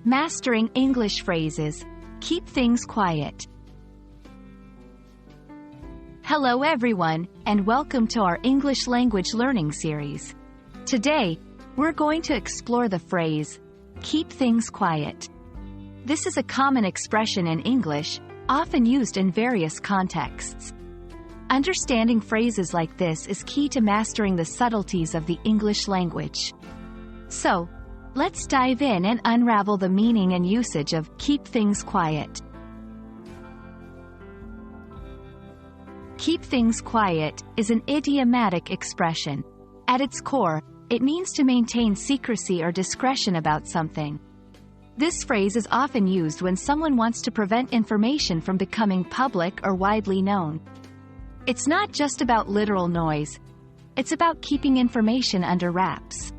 Mastering English phrases. Keep things quiet. Hello everyone, and welcome to our English language learning series. Today, we're going to explore the phrase, keep things quiet. This is a common expression in English, often used in various contexts. Understanding phrases like this is key to mastering the subtleties of the English language. So, let's dive in and unravel the meaning and usage of keep things quiet. Keep things quiet is an idiomatic expression. At its core, it means to maintain secrecy or discretion about something. This phrase is often used when someone wants to prevent information from becoming public or widely known. It's not just about literal noise. It's about keeping information under wraps.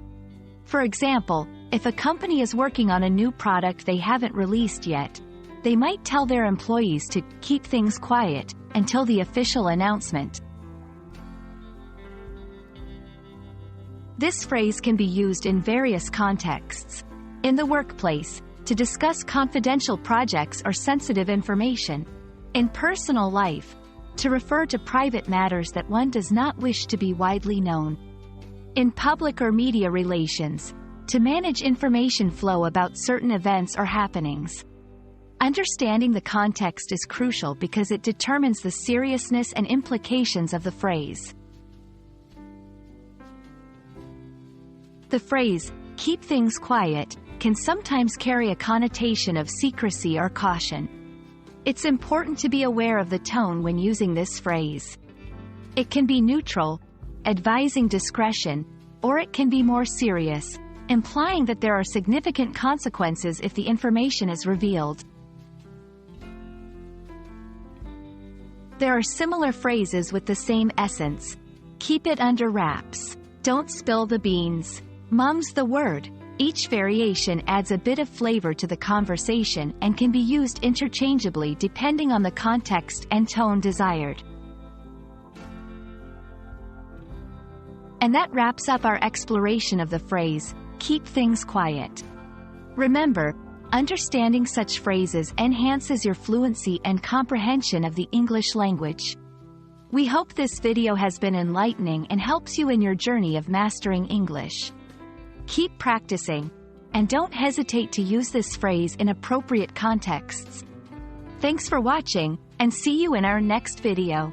For example, if a company is working on a new product they haven't released yet, they might tell their employees to keep things quiet until the official announcement. This phrase can be used in various contexts. In the workplace, to discuss confidential projects or sensitive information. In personal life, to refer to private matters that one does not wish to be widely known. In public or media relations, to manage information flow about certain events or happenings. Understanding the context is crucial because it determines the seriousness and implications of the phrase. The phrase, keep things quiet, can sometimes carry a connotation of secrecy or caution. It's important to be aware of the tone when using this phrase. It can be neutral, advising discretion, or it can be more serious, implying that there are significant consequences if the information is revealed. There are similar phrases with the same essence. Keep it under wraps. Don't spill the beans. Mum's the word. Each variation adds a bit of flavor to the conversation and can be used interchangeably depending on the context and tone desired. And that wraps up our exploration of the phrase, keep things quiet. Remember, understanding such phrases enhances your fluency and comprehension of the English language. We hope this video has been enlightening and helps you in your journey of mastering English. Keep practicing, and don't hesitate to use this phrase in appropriate contexts. Thanks for watching, and see you in our next video.